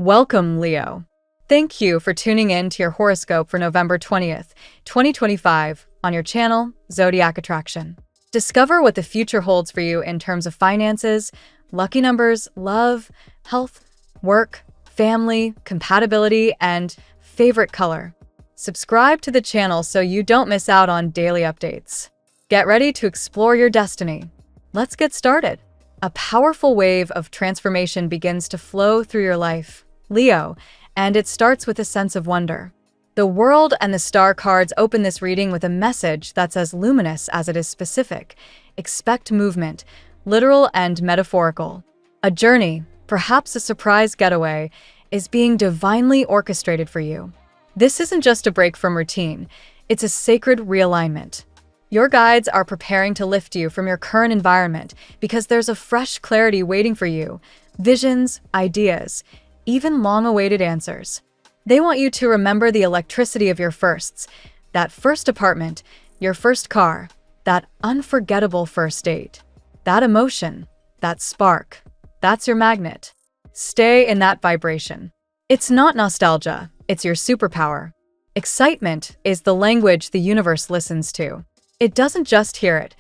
Welcome, Leo. Thank you for tuning in to your horoscope for November 20th, 2025 on your channel, Zodiac Attraction. Discover what the future holds for you in terms of finances, lucky numbers, love, health, work, family, compatibility, and favorite color. Subscribe to the channel so you don't miss out on daily updates. Get ready to explore your destiny. Let's get started. A powerful wave of transformation begins to flow through your life, Leo, and it starts with a sense of wonder. The world and the star cards open this reading with a message that's as luminous as it is specific. Expect movement, literal and metaphorical. A journey, perhaps a surprise getaway, is being divinely orchestrated for you. This isn't just a break from routine, it's a sacred realignment. Your guides are preparing to lift you from your current environment because there's a fresh clarity waiting for you, visions, ideas, even long-awaited answers. They want you to remember the electricity of your firsts, that first apartment, your first car, that unforgettable first date. That emotion, that spark, that's your magnet. Stay in that vibration. It's not nostalgia, it's your superpower. Excitement is the language the universe listens to. It doesn't just hear it,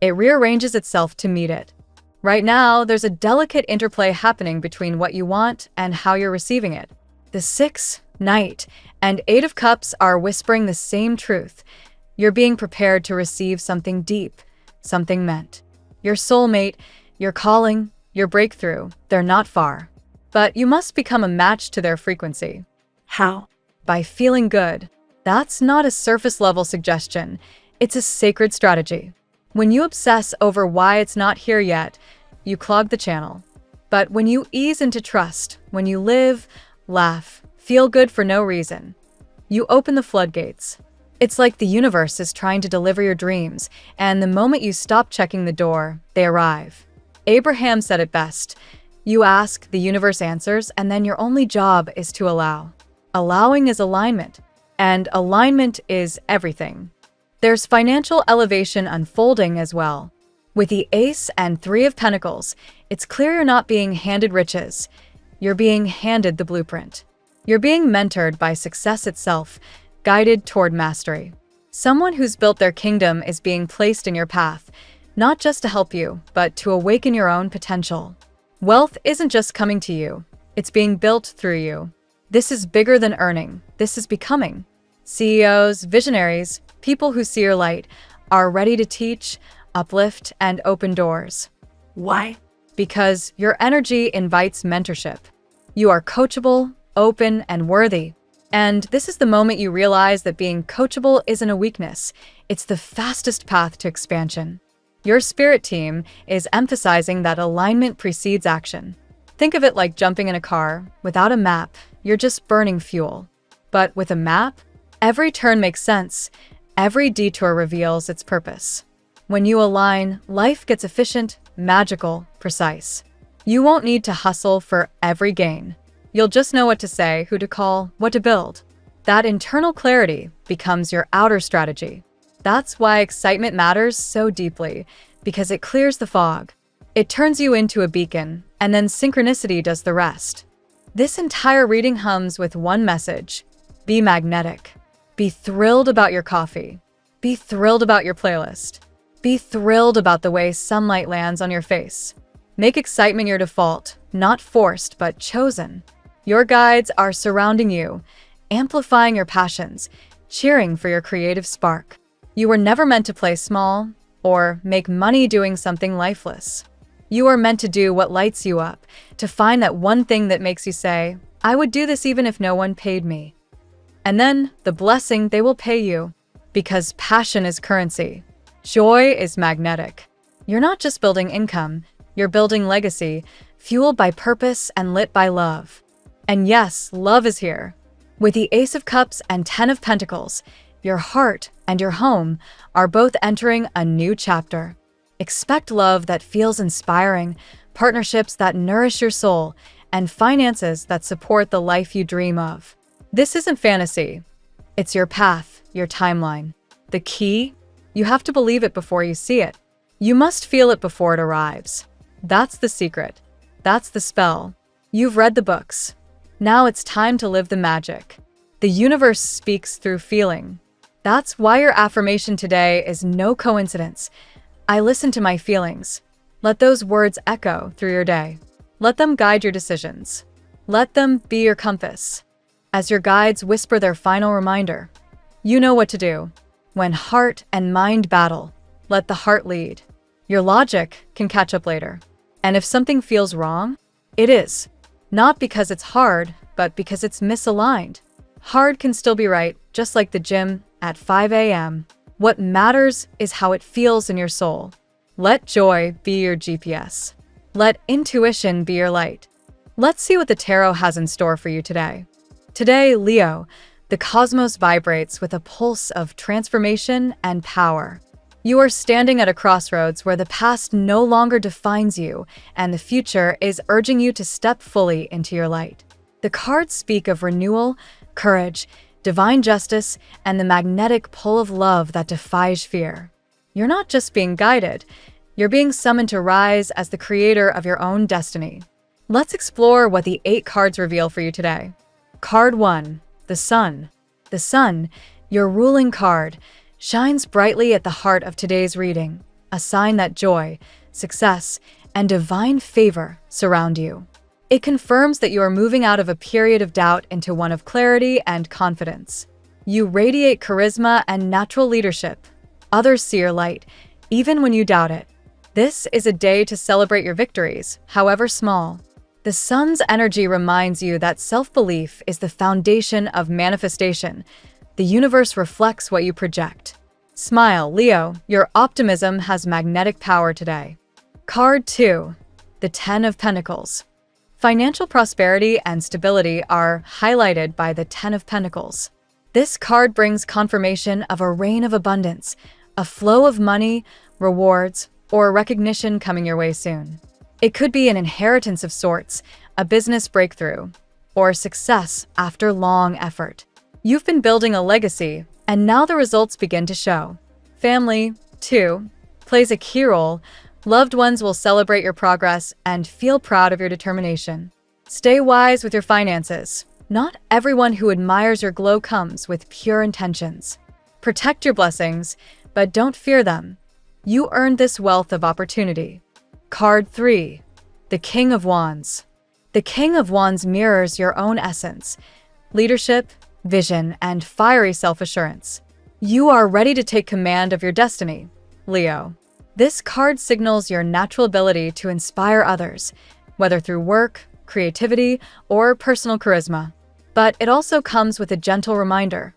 it rearranges itself to meet it. Right now, there's a delicate interplay happening between what you want and how you're receiving it. The 6, Knight, and 8 of Cups are whispering the same truth. You're being prepared to receive something deep, something meant. Your soulmate, your calling, your breakthrough, they're not far. But you must become a match to their frequency. How? By feeling good. That's not a surface-level suggestion. It's a sacred strategy. When you obsess over why it's not here yet, you clog the channel. But when you ease into trust, when you live, laugh, feel good for no reason, you open the floodgates. It's like the universe is trying to deliver your dreams, and the moment you stop checking the door, they arrive. Abraham said it best. You ask, the universe answers, and then your only job is to allow. Allowing is alignment, and alignment is everything. There's financial elevation unfolding as well. With the Ace and 3 of Pentacles, it's clear you're not being handed riches. You're being handed the blueprint. You're being mentored by success itself, guided toward mastery. Someone who's built their kingdom is being placed in your path, not just to help you, but to awaken your own potential. Wealth isn't just coming to you, it's being built through you. This is bigger than earning, this is becoming. CEOs, visionaries, people who see your light are ready to teach, uplift, and open doors. Why? Because your energy invites mentorship. You are coachable, open, and worthy. And this is the moment you realize that being coachable isn't a weakness. It's the fastest path to expansion. Your spirit team is emphasizing that alignment precedes action. Think of it like jumping in a car. Without a map, you're just burning fuel. But with a map, every turn makes sense. Every detour reveals its purpose. When you align, life gets efficient, magical, precise. You won't need to hustle for every gain. You'll just know what to say, who to call, what to build. That internal clarity becomes your outer strategy. That's why excitement matters so deeply, because it clears the fog. It turns you into a beacon, and then synchronicity does the rest. This entire reading hums with one message: be magnetic. Be thrilled about your coffee. Be thrilled about your playlist. Be thrilled about the way sunlight lands on your face. Make excitement your default, not forced, but chosen. Your guides are surrounding you, amplifying your passions, cheering for your creative spark. You were never meant to play small or make money doing something lifeless. You are meant to do what lights you up, to find that one thing that makes you say, I would do this even if no one paid me. And then, the blessing, they will pay you. Because passion is currency. Joy is magnetic. You're not just building income, you're building legacy, fueled by purpose and lit by love. And yes, love is here. With the Ace of Cups and 10 of Pentacles, your heart and your home are both entering a new chapter. Expect love that feels inspiring, partnerships that nourish your soul, and finances that support the life you dream of. This isn't fantasy. It's your path, your timeline. The key? You have to believe it before you see it. You must feel it before it arrives. That's the secret. That's the spell. You've read the books. Now it's time to live the magic. The universe speaks through feeling. That's why your affirmation today is no coincidence. I listen to my feelings. Let those words echo through your day. Let them guide your decisions. Let them be your compass. As your guides whisper their final reminder, you know what to do. When heart and mind battle, let the heart lead. Your logic can catch up later. And if something feels wrong, it is. Not because it's hard, but because it's misaligned. Hard can still be right, just like the gym at 5 a.m. What matters is how it feels in your soul. Let joy be your GPS. Let intuition be your light. Let's see what the tarot has in store for you today. Today, Leo, the cosmos vibrates with a pulse of transformation and power. You are standing at a crossroads where the past no longer defines you, and the future is urging you to step fully into your light. The cards speak of renewal, courage, divine justice, and the magnetic pull of love that defies fear. You're not just being guided, you're being summoned to rise as the creator of your own destiny. Let's explore what the 8 cards reveal for you today. Card 1, the Sun. The Sun, your ruling card, shines brightly at the heart of today's reading, a sign that joy, success, and divine favor surround you. It confirms that you are moving out of a period of doubt into one of clarity and confidence. You radiate charisma and natural leadership. Others see your light, even when you doubt it. This is a day to celebrate your victories, however small. The Sun's energy reminds you that self-belief is the foundation of manifestation. The universe reflects what you project. Smile, Leo, your optimism has magnetic power today. Card 2, the 10 of Pentacles. Financial prosperity and stability are highlighted by the 10 of Pentacles. This card brings confirmation of a reign of abundance, a flow of money, rewards, or recognition coming your way soon. It could be an inheritance of sorts, a business breakthrough, or success after long effort. You've been building a legacy, and now the results begin to show. Family, too, plays a key role. Loved ones will celebrate your progress and feel proud of your determination. Stay wise with your finances. Not everyone who admires your glow comes with pure intentions. Protect your blessings, but don't fear them. You earned this wealth of opportunity. Card 3, the King of Wands. The King of Wands mirrors your own essence, leadership, vision, and fiery self-assurance. You are ready to take command of your destiny, Leo. This card signals your natural ability to inspire others, whether through work, creativity, or personal charisma. But it also comes with a gentle reminder.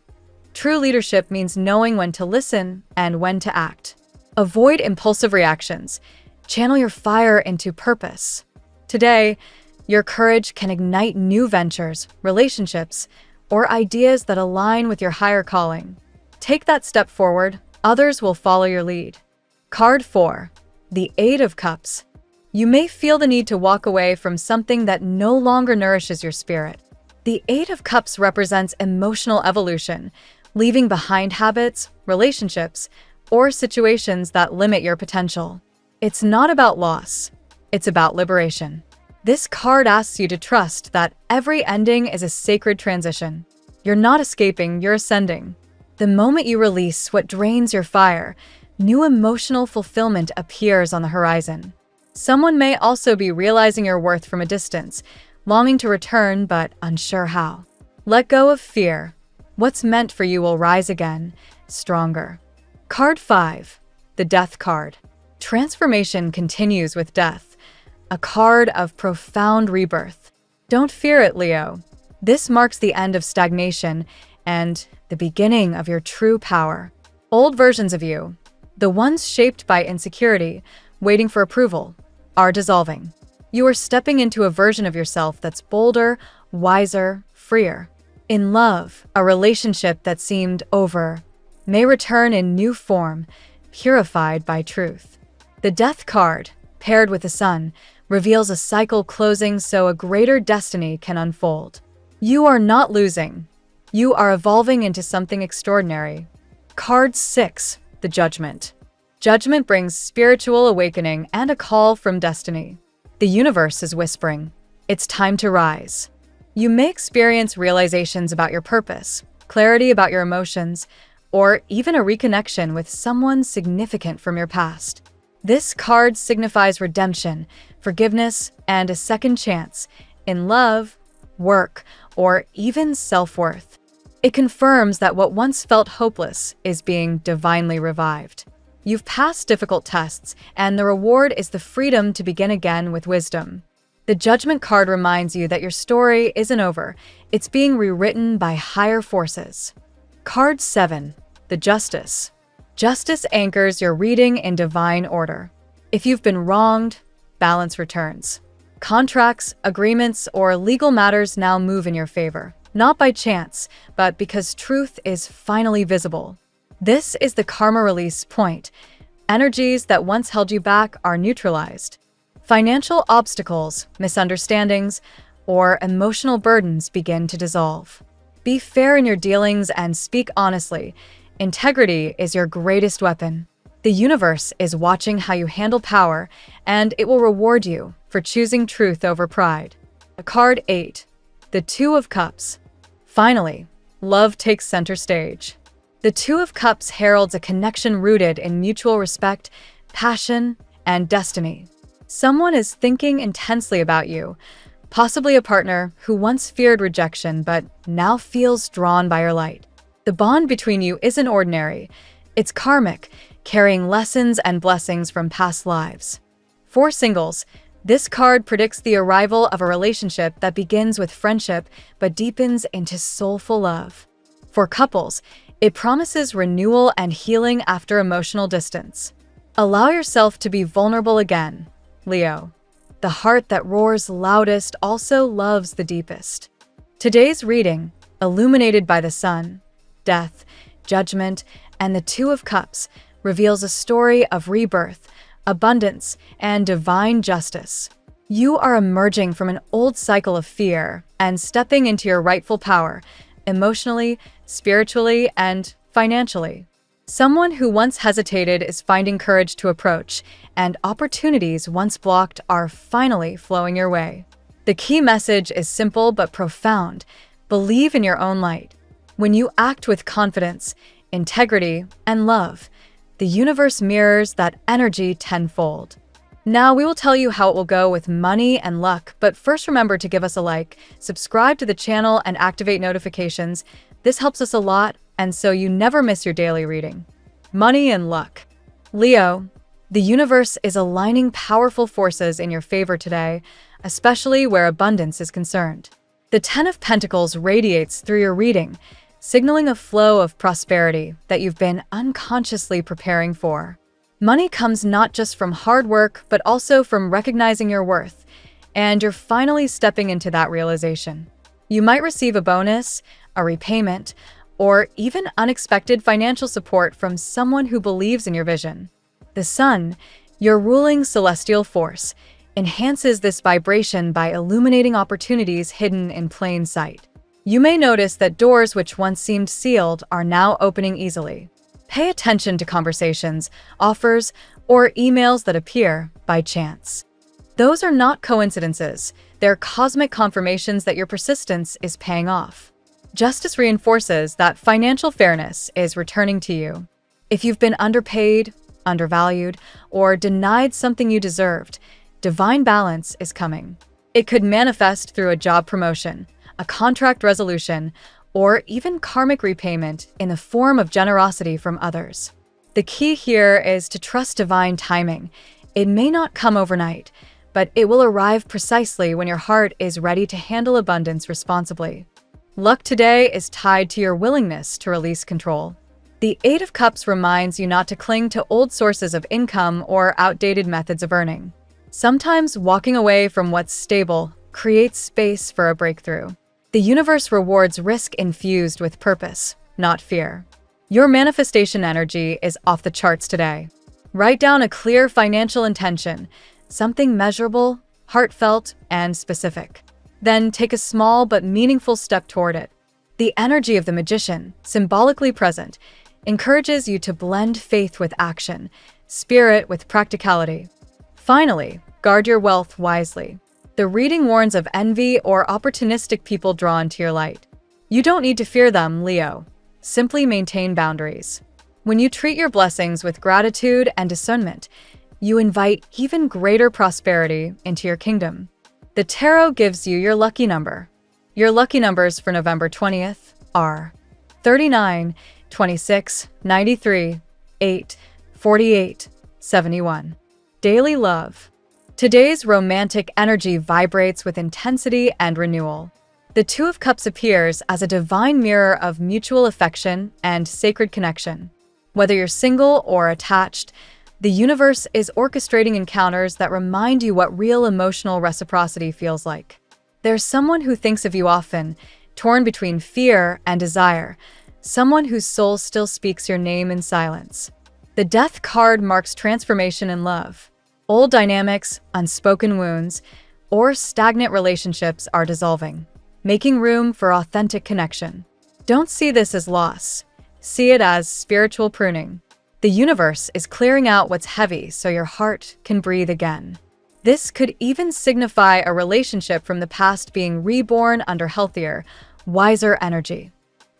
True leadership means knowing when to listen and when to act. Avoid impulsive reactions. Channel your fire into purpose. Today, your courage can ignite new ventures, relationships, or ideas that align with your higher calling. Take that step forward, others will follow your lead. Card 4, the 8 of Cups. You may feel the need to walk away from something that no longer nourishes your spirit. The 8 of Cups represents emotional evolution, leaving behind habits, relationships, or situations that limit your potential. It's not about loss, it's about liberation. This card asks you to trust that every ending is a sacred transition. You're not escaping, you're ascending. The moment you release what drains your fire, new emotional fulfillment appears on the horizon. Someone may also be realizing your worth from a distance, longing to return but unsure how. Let go of fear. What's meant for you will rise again, stronger. Card 5, the Death card. Transformation continues with death, a card of profound rebirth. Don't fear it, Leo. This marks the end of stagnation and the beginning of your true power. Old versions of you, the ones shaped by insecurity, waiting for approval, are dissolving. You are stepping into a version of yourself that's bolder, wiser, freer. In love, a relationship that seemed over may return in new form, purified by truth. The Death card, paired with the Sun, reveals a cycle closing so a greater destiny can unfold. You are not losing. You are evolving into something extraordinary. Card 6, the Judgment. Judgment brings spiritual awakening and a call from destiny. The universe is whispering, it's time to rise. You may experience realizations about your purpose, clarity about your emotions, or even a reconnection with someone significant from your past. This card signifies redemption, forgiveness, and a second chance in love, work, or even self-worth. It confirms that what once felt hopeless is being divinely revived. You've passed difficult tests, and the reward is the freedom to begin again with wisdom. The Judgment card reminds you that your story isn't over. It's being rewritten by higher forces. Card 7, the Justice. Justice anchors your reading in divine order. If you've been wronged, balance returns. Contracts, agreements, or legal matters now move in your favor, not by chance, but because truth is finally visible. This is the karma release point. Energies that once held you back are neutralized. Financial obstacles, misunderstandings, or emotional burdens begin to dissolve. Be fair in your dealings and speak honestly. Integrity is your greatest weapon. The universe is watching how you handle power, and it will reward you for choosing truth over pride. Card 8, the Two of Cups. Finally, love takes center stage. The Two of Cups heralds a connection rooted in mutual respect, passion, and destiny. Someone is thinking intensely about you, possibly a partner who once feared rejection but now feels drawn by your light. The bond between you isn't ordinary. It's karmic, carrying lessons and blessings from past lives. For singles, this card predicts the arrival of a relationship that begins with friendship but deepens into soulful love. For couples, it promises renewal and healing after emotional distance. Allow yourself to be vulnerable again, Leo. The heart that roars loudest also loves the deepest. Today's reading, illuminated by the sun, death, judgment, and the Two of Cups, reveals a story of rebirth, abundance, and divine justice. You are emerging from an old cycle of fear and stepping into your rightful power, emotionally, spiritually, and financially. Someone who once hesitated is finding courage to approach, and opportunities once blocked are finally flowing your way. The key message is simple but profound. Believe in your own light. When you act with confidence, integrity, and love, the universe mirrors that energy tenfold. Now we will tell you how it will go with money and luck, but first remember to give us a like, subscribe to the channel, and activate notifications. This helps us a lot, and so you never miss your daily reading. Money and luck. Leo, the universe is aligning powerful forces in your favor today, especially where abundance is concerned. The Ten of Pentacles radiates through your reading, signaling a flow of prosperity that you've been unconsciously preparing for. Money comes not just from hard work, but also from recognizing your worth, and you're finally stepping into that realization. You might receive a bonus, a repayment, or even unexpected financial support from someone who believes in your vision. The sun, your ruling celestial force, enhances this vibration by illuminating opportunities hidden in plain sight. You may notice that doors which once seemed sealed are now opening easily. Pay attention to conversations, offers, or emails that appear by chance. Those are not coincidences. They're cosmic confirmations that your persistence is paying off. Justice reinforces that financial fairness is returning to you. If you've been underpaid, undervalued, or denied something you deserved, divine balance is coming. It could manifest through a job promotion, a contract resolution, or even karmic repayment in the form of generosity from others. The key here is to trust divine timing. It may not come overnight, but it will arrive precisely when your heart is ready to handle abundance responsibly. Luck today is tied to your willingness to release control. The Eight of Cups reminds you not to cling to old sources of income or outdated methods of earning. Sometimes walking away from what's stable creates space for a breakthrough. The universe rewards risk infused with purpose, not fear. Your manifestation energy is off the charts today. Write down a clear financial intention, something measurable, heartfelt, and specific. Then take a small but meaningful step toward it. The energy of the magician, symbolically present, encourages you to blend faith with action, spirit with practicality. Finally, guard your wealth wisely. The reading warns of envy or opportunistic people drawn to your light. You don't need to fear them, Leo. Simply maintain boundaries. When you treat your blessings with gratitude and discernment, you invite even greater prosperity into your kingdom. The tarot gives you your lucky number. Your lucky numbers for November 20th are 39, 26, 93, 8, 48, 71. Daily love. Today's romantic energy vibrates with intensity and renewal. The Two of Cups appears as a divine mirror of mutual affection and sacred connection. Whether you're single or attached, the universe is orchestrating encounters that remind you what real emotional reciprocity feels like. There's someone who thinks of you often, torn between fear and desire, someone whose soul still speaks your name in silence. The Death card marks transformation in love. Old dynamics, unspoken wounds, or stagnant relationships are dissolving, making room for authentic connection. Don't see this as loss. See it as spiritual pruning. The universe is clearing out what's heavy so your heart can breathe again. This could even signify a relationship from the past being reborn under healthier, wiser energy.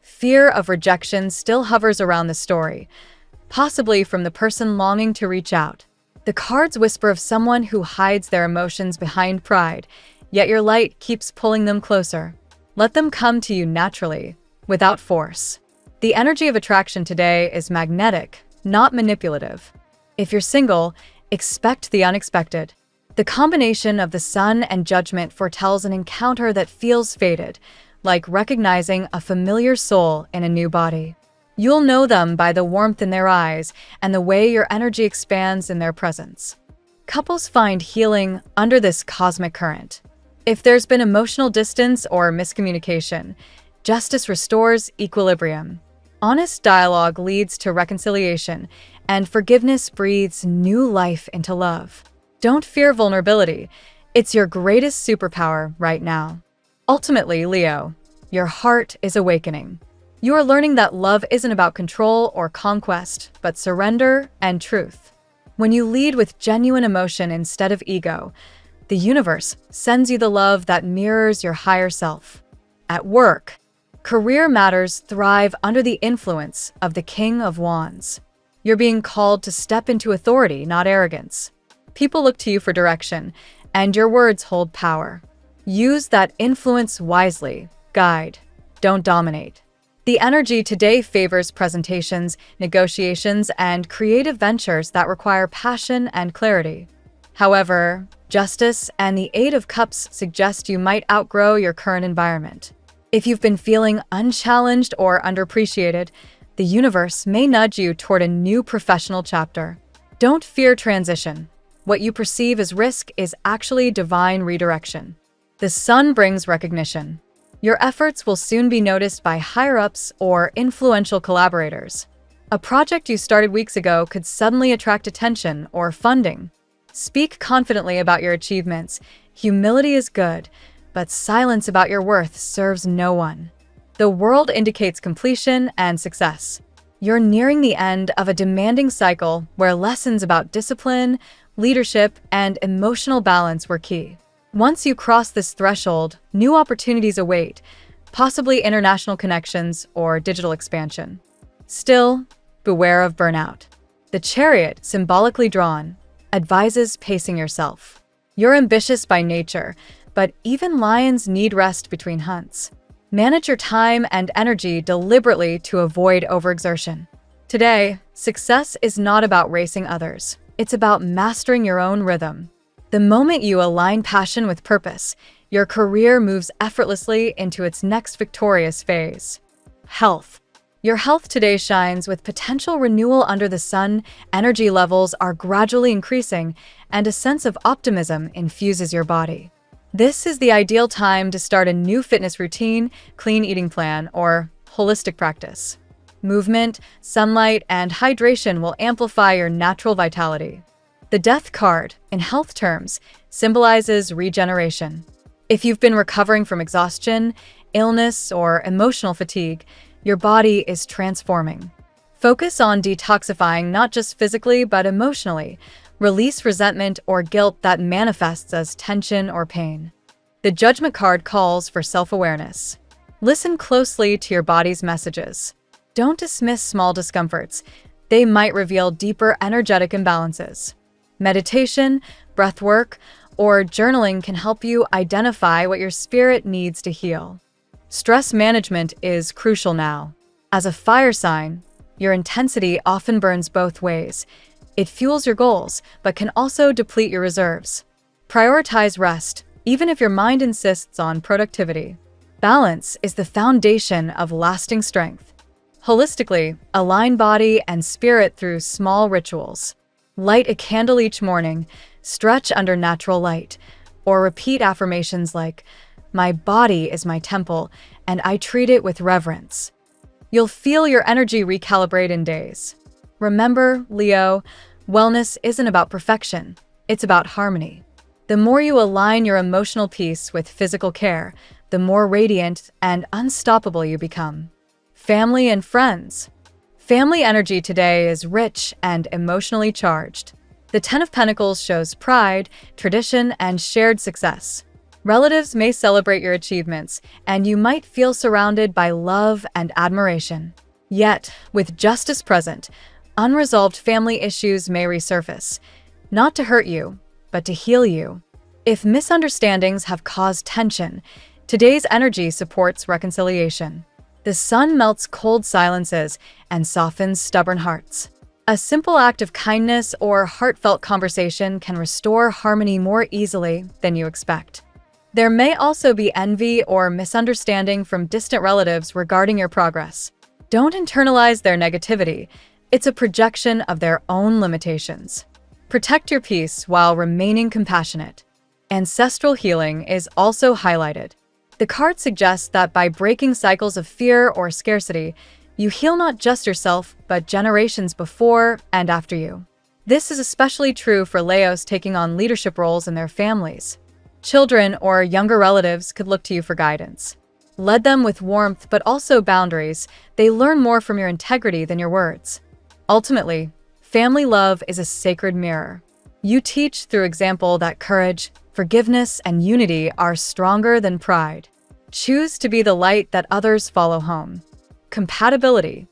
Fear of rejection still hovers around the story, possibly from the person longing to reach out. The cards whisper of someone who hides their emotions behind pride, yet your light keeps pulling them closer. Let them come to you naturally, without force. The energy of attraction today is magnetic, not manipulative. If you're single, expect the unexpected. The combination of the Sun and Judgment foretells an encounter that feels fated, like recognizing a familiar soul in a new body. You'll know them by the warmth in their eyes and the way your energy expands in their presence. Couples find healing under this cosmic current. If there's been emotional distance or miscommunication, justice restores equilibrium. Honest dialogue leads to reconciliation, and forgiveness breathes new life into love. Don't fear vulnerability. It's your greatest superpower right now. Ultimately, Leo, your heart is awakening. You are learning that love isn't about control or conquest, but surrender and truth. When you lead with genuine emotion instead of ego, the universe sends you the love that mirrors your higher self. At work, career matters thrive under the influence of the King of Wands. You're being called to step into authority, not arrogance. People look to you for direction, and your words hold power. Use that influence wisely. Guide, don't dominate. The energy today favors presentations, negotiations, and creative ventures that require passion and clarity. However, justice and the Eight of Cups suggest you might outgrow your current environment. If you've been feeling unchallenged or underappreciated, the universe may nudge you toward a new professional chapter. Don't fear transition. What you perceive as risk is actually divine redirection. The Sun brings recognition. Your efforts will soon be noticed by higher-ups or influential collaborators. A project you started weeks ago could suddenly attract attention or funding. Speak confidently about your achievements. Humility is good, but silence about your worth serves no one. The world indicates completion and success. You're nearing the end of a demanding cycle where lessons about discipline, leadership, and emotional balance were key. Once you cross this threshold, new opportunities await, possibly international connections or digital expansion. Still, beware of burnout. The Chariot, symbolically drawn, advises pacing yourself. You're ambitious by nature, but even lions need rest between hunts. Manage your time and energy deliberately to avoid overexertion. Today, success is not about racing others. It's about mastering your own rhythm. The moment you align passion with purpose, your career moves effortlessly into its next victorious phase. Health. Your health today shines with potential renewal under the sun, energy levels are gradually increasing, and a sense of optimism infuses your body. This is the ideal time to start a new fitness routine, clean eating plan, or holistic practice. Movement, sunlight, and hydration will amplify your natural vitality. The Death card, in health terms, symbolizes regeneration. If you've been recovering from exhaustion, illness, or emotional fatigue, your body is transforming. Focus on detoxifying not just physically but emotionally, Release resentment or guilt that manifests as tension or pain. The Judgment card calls for self-awareness. Listen closely to your body's messages. Don't dismiss small discomforts. They might reveal deeper energetic imbalances. Meditation, breath work, or journaling can help you identify what your spirit needs to heal. Stress management is crucial now. As a fire sign, your intensity often burns both ways. It fuels your goals, but can also deplete your reserves. Prioritize rest, even if your mind insists on productivity. Balance is the foundation of lasting strength. Holistically, align body and spirit through small rituals. Light a candle each morning, stretch under natural light, or repeat affirmations like, "My body is my temple, and I treat it with reverence." You'll feel your energy recalibrate in days. Remember, Leo, wellness isn't about perfection, it's about harmony. The more you align your emotional peace with physical care, the more radiant and unstoppable you become. Family and friends. Family energy today is rich and emotionally charged. The Ten of Pentacles shows pride, tradition, and shared success. Relatives may celebrate your achievements, and you might feel surrounded by love and admiration. Yet, with justice present, unresolved family issues may resurface, not to hurt you, but to heal you. If misunderstandings have caused tension, today's energy supports reconciliation. The sun melts cold silences and softens stubborn hearts. A simple act of kindness or heartfelt conversation can restore harmony more easily than you expect. There may also be envy or misunderstanding from distant relatives regarding your progress. Don't internalize their negativity. It's a projection of their own limitations. Protect your peace while remaining compassionate. Ancestral healing is also highlighted. The card suggests that by breaking cycles of fear or scarcity, you heal not just yourself, but generations before and after you. This is especially true for Leos taking on leadership roles in their families. Children or younger relatives could look to you for guidance. Lead them with warmth but also boundaries. They learn more from your integrity than your words. Ultimately, family love is a sacred mirror. You teach through example that courage, forgiveness, and unity are stronger than pride. Choose to be the light that others follow home. Compatibility.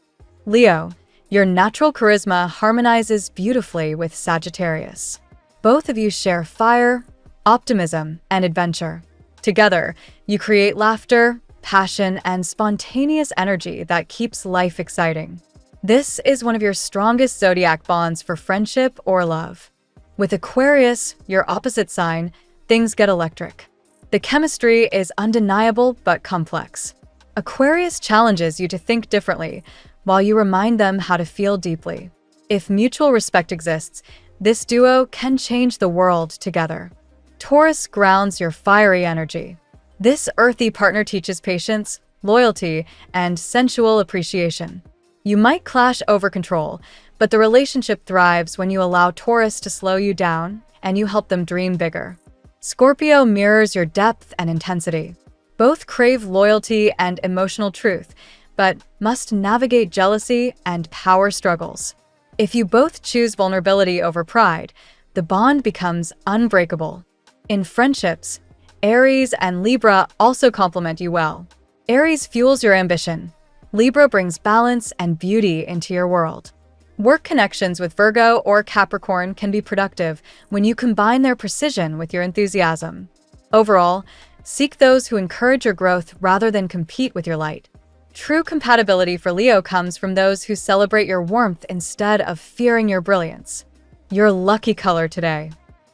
Leo, your natural charisma harmonizes beautifully with Sagittarius. Both of you share fire, optimism, and adventure. Together, you create laughter, passion, and spontaneous energy that keeps life exciting. This is one of your strongest zodiac bonds for friendship or love. With Aquarius, your opposite sign, things get electric. The chemistry is undeniable but complex. Aquarius challenges you to think differently, while you remind them how to feel deeply. If mutual respect exists, this duo can change the world together. Taurus grounds your fiery energy. This earthy partner teaches patience, loyalty, and sensual appreciation. You might clash over control, but the relationship thrives when you allow Taurus to slow you down and you help them dream bigger. Scorpio mirrors your depth and intensity. Both crave loyalty and emotional truth, but must navigate jealousy and power struggles. If you both choose vulnerability over pride, the bond becomes unbreakable. In friendships, Aries and Libra also complement you well. Aries fuels your ambition. Libra brings balance and beauty into your world. Work connections with Virgo or Capricorn can be productive when you combine their precision with your enthusiasm. Overall, seek those who encourage your growth rather than compete with your light. True compatibility for Leo comes from those who celebrate your warmth instead of fearing your brilliance. Your lucky color today: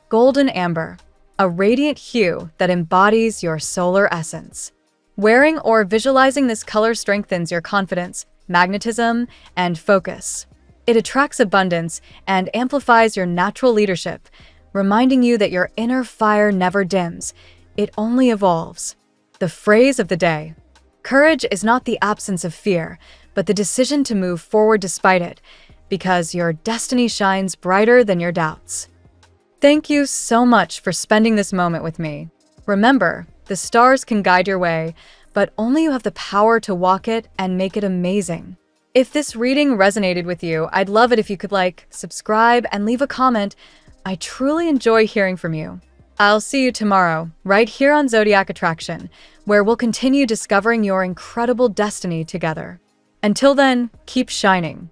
golden amber, a radiant hue that embodies your solar essence. Wearing or visualizing this color strengthens your confidence, magnetism, and focus. It attracts abundance and amplifies your natural leadership, reminding you that your inner fire never dims, it only evolves. The phrase of the day: courage is not the absence of fear, but the decision to move forward despite it, because your destiny shines brighter than your doubts. Thank you so much for spending this moment with me. Remember, the stars can guide your way, but only you have the power to walk it and make it amazing. If this reading resonated with you, I'd love it if you could like, subscribe, and leave a comment. I truly enjoy hearing from you. I'll see you tomorrow, right here on Zodiac Attraction, where we'll continue discovering your incredible destiny together. Until then, keep shining.